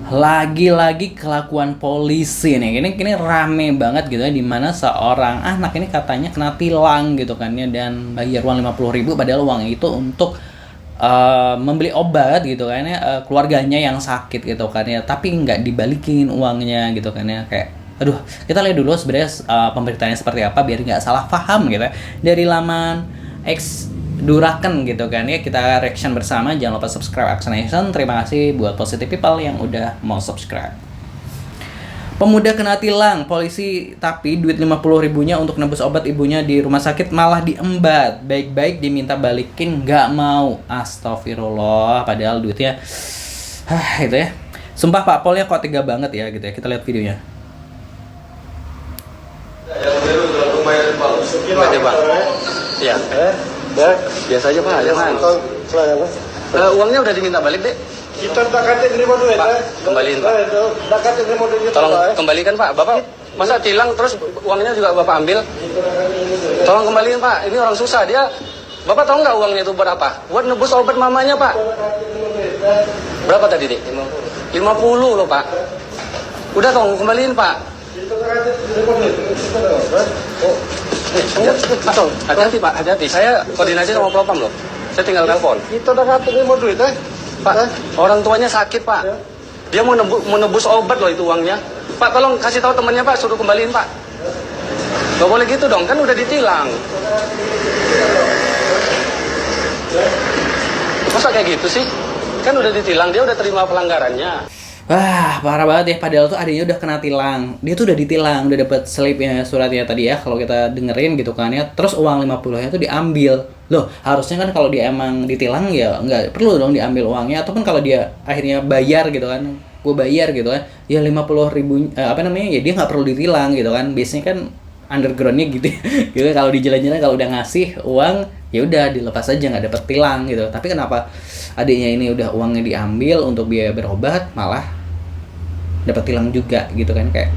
Lagi-lagi kelakuan polisi nih, ini rame banget gitu ya, dimana seorang anak ini katanya kena tilang gitu kan ya, dan bayar uang 50.000, padahal uang itu untuk membeli obat gitu kan ya, keluarganya yang sakit gitu kan ya, tapi nggak dibalikin uangnya gitu kan ya. Kayak aduh, kita lihat dulu sebenarnya pemberitaannya seperti apa biar nggak salah paham gitu ya. Dari laman X Duraken gitu kan ya, kita reaction bersama. Jangan lupa subscribe Action Nation. Terima kasih buat positive people yang udah mau subscribe. Pemuda kena tilang polisi, tapi duit 50.000-nya untuk nebus obat ibunya di rumah sakit malah diembat. Baik-baik diminta balikin, nggak mau. Astagfirullah, padahal duitnya itu ya. Sumpah Pak Polnya kok tega banget ya gitu ya. Kita lihat videonya. Gimana Bang? Iya. Biasa aja Pak, jangan. Uangnya udah diminta balik deh. Kita tak kata terima duit, Pak, kembaliin Pak. Tak kata terima duit. Tolong kembalikan Pak. Bapak masa tilang terus uangnya juga Bapak ambil? Tolong kembaliin Pak. Ini orang susah dia. Bapak tahu nggak uangnya itu buat apa? Buat nebus obat mamanya Pak. Berapa tadi dek? 50 loh Pak. Udah tolong kembaliin Pak. Hati-hati Pak, hati-hati. Saya koordinasi sama Propam loh. Saya tinggal telepon. Kita tak kata terima duit, Pak, orang tuanya sakit Pak. Dia mau nebus obat loh itu uangnya. Pak, tolong kasih tahu temannya Pak, suruh kembaliin Pak. Gak boleh gitu dong, kan udah ditilang. Masa kayak gitu sih? Kan udah ditilang, dia udah terima pelanggarannya. Wah, parah banget ya. Padahal tuh adanya udah kena tilang. Dia tuh udah ditilang, udah dapat slipnya, suratnya tadi ya, kalau kita dengerin gitu kan ya. Terus uang 50-nya tuh diambil. Loh, harusnya kan kalau dia emang ditilang ya nggak perlu dong diambil uangnya. Ataupun kalau dia akhirnya bayar gitu kan, gue bayar gitu kan, ya 50.000 ya dia nggak perlu ditilang gitu kan. Biasanya kan undergroundnya gitu gitu. Kalau di jalan-jalan kalau udah ngasih uang ya udah dilepas aja, nggak dapet tilang gitu. Tapi kenapa adiknya ini udah uangnya diambil untuk biaya berobat malah dapat tilang juga gitu kan? Kayak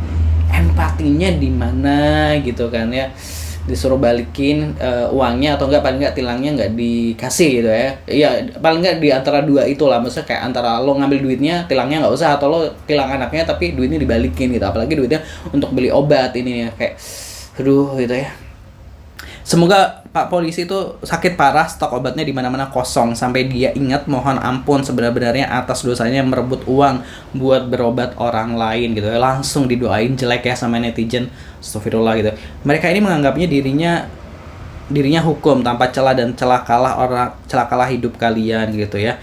empatinya di mana gitu kan ya, disuruh balikin uangnya atau enggak, paling enggak tilangnya enggak dikasih gitu ya. Iya, paling enggak di antara dua itulah, maksudnya kayak antara lo ngambil duitnya, tilangnya nggak usah, atau lo tilang anaknya tapi duitnya dibalikin gitu. Apalagi duitnya untuk beli obat ini ya, kayak aduh gitu ya. Semoga Pak Polisi itu sakit parah, stok obatnya di mana-mana kosong sampai dia ingat mohon ampun sebenarnya atas dosanya merebut uang buat berobat orang lain gitu. Langsung didoain jelek ya sama netizen. Astagfirullah gitu. Mereka ini menganggapnya dirinya hukum tanpa celah dan celakalah hidup kalian gitu ya.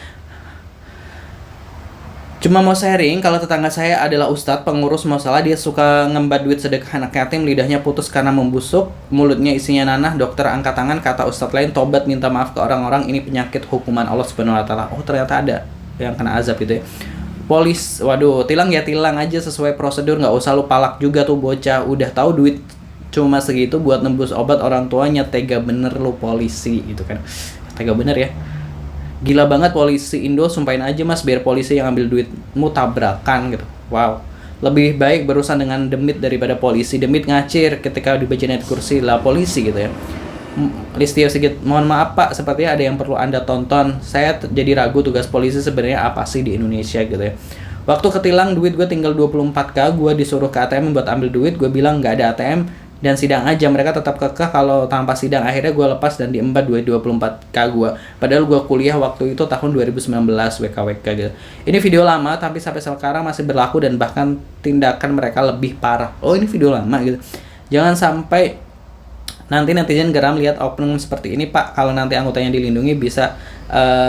Cuma mau sharing, kalau tetangga saya adalah ustadz pengurus masalah, dia suka ngembat duit sedekah anak yatim, lidahnya putus karena membusuk, mulutnya isinya nanah, dokter angkat tangan, kata ustadz lain, tobat minta maaf ke orang-orang, ini penyakit hukuman Allah Subhanahu wa taala. Oh, ternyata ada yang kena azab gitu ya. Polis, waduh, tilang ya tilang aja sesuai prosedur, nggak usah lu palak juga tuh bocah, udah tahu duit cuma segitu buat nembus obat orang tuanya, tega bener lu polisi gitu kan. Tega bener ya. Gila banget polisi Indo, sumpahin aja mas biar polisi yang ambil duitmu tabrakan gitu. Wow, lebih baik berurusan dengan demit daripada polisi. Demit ngacir ketika dibaca net kursi lah polisi gitu ya. Listio Sigit, mohon maaf pak, sepertinya ada yang perlu anda tonton. Saya jadi ragu tugas polisi sebenarnya apa sih di Indonesia gitu ya. Waktu ketilang duit gue tinggal 24k, gue disuruh ke ATM buat ambil duit, gue bilang nggak ada ATM dan sidang aja. Mereka tetap kekeh kalau tanpa sidang, akhirnya gue lepas dan diembat duit 24k gue, padahal gue kuliah waktu itu tahun 2019 WKWK gitu. Ini video lama tapi sampai sekarang masih berlaku dan bahkan tindakan mereka lebih parah. Oh, ini video lama gitu. Jangan sampai nanti netizen geram lihat oknum seperti ini pak. Kalau nanti anggotanya dilindungi bisa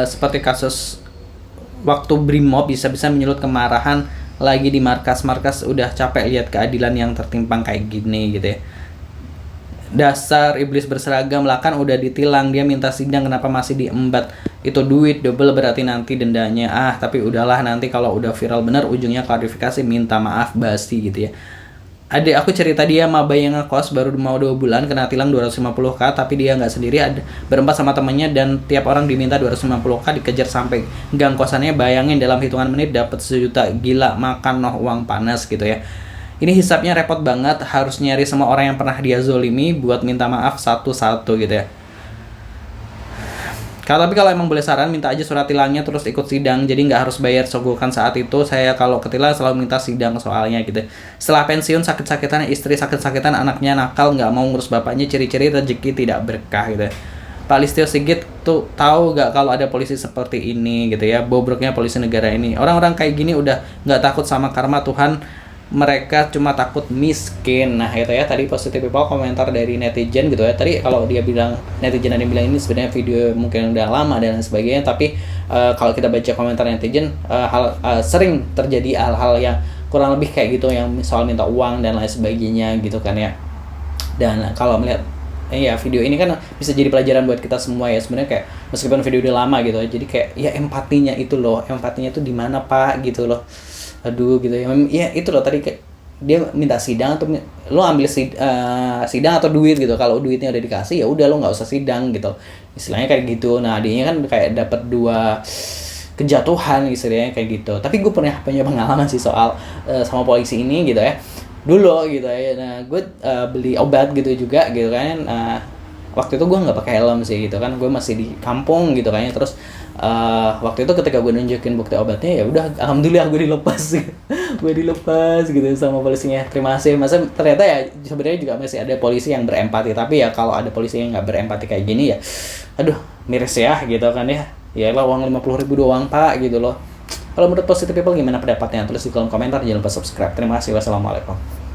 seperti kasus waktu Brimob, bisa-bisa menyulut kemarahan lagi di markas-markas. Udah capek lihat keadilan yang tertimpang kayak gini gitu ya. Dasar iblis berseragam lah, kan udah ditilang, dia minta sidang kenapa masih diembat? Itu duit double berarti nanti dendanya. Tapi udahlah, nanti kalau udah viral bener ujungnya klarifikasi minta maaf basi gitu ya. Adik aku cerita dia maba yang ngekos baru mau 2 bulan kena tilang 250k, tapi dia nggak sendiri, ada berempat sama temennya dan tiap orang diminta 250k, dikejar sampai gang kosannya. Bayangin dalam hitungan menit dapat 1 juta. Gila, makan uang panas gitu ya. Ini hisapnya repot banget, harus nyari semua orang yang pernah dia zolimi buat minta maaf satu-satu gitu ya. Tapi kalau emang boleh saran, minta aja surat tilangnya terus ikut sidang, jadi nggak harus bayar sogokan saat itu. Saya kalau ketilang selalu minta sidang soalnya gitu. Setelah pensiun sakit-sakitan, istri sakit-sakitan, anaknya nakal, nggak mau ngurus bapaknya, ciri-ciri rezeki tidak berkah gitu. Pak Listio Sigit tuh tahu nggak kalau ada polisi seperti ini gitu ya, bobroknya polisi negara ini. Orang-orang kayak gini udah nggak takut sama karma Tuhan, mereka cuma takut miskin. Nah itu ya tadi positive people komentar dari netizen gitu ya. Tadi kalau dia bilang, netizen ada yang bilang ini sebenarnya video mungkin udah lama dan sebagainya, tapi kalau kita baca komentar netizen, sering terjadi hal-hal yang kurang lebih kayak gitu, yang soal minta uang dan lain sebagainya gitu kan ya. Dan kalau melihat video ini kan bisa jadi pelajaran buat kita semua ya sebenarnya, kayak meskipun video udah lama gitu ya, jadi kayak ya empatinya itu di mana Pak gitu loh. Aduh gitu ya itu loh tadi kayak dia minta sidang atau lo ambil sidang atau duit gitu. Kalau duitnya udah dikasih ya udah lo nggak usah sidang gitu, istilahnya kayak gitu. Nah adanya kan kayak dapat 2 kejatuhan istilahnya kayak gitu. Tapi gue punya pengalaman sih soal sama polisi ini gitu ya dulu gitu ya. Nah gue beli obat gitu juga gitu kan. Waktu itu gue nggak pakai helm sih gitu kan, gue masih di kampung gitu kayaknya. Terus waktu itu ketika gue nunjukin bukti obatnya, ya udah alhamdulillah gue dilepas gue dilepas gitu sama polisinya. Terima kasih. Masa ternyata ya sebenarnya juga masih ada polisi yang berempati, tapi ya kalau ada polisi yang nggak berempati kayak gini ya aduh miris ya gitu kan ya. Ya lah uang 50.000 doang Pak gitu loh. Kalau menurut positive people gimana pendapatnya? Tulis di kolom komentar, jangan lupa subscribe. Terima kasih. Wassalamualaikum.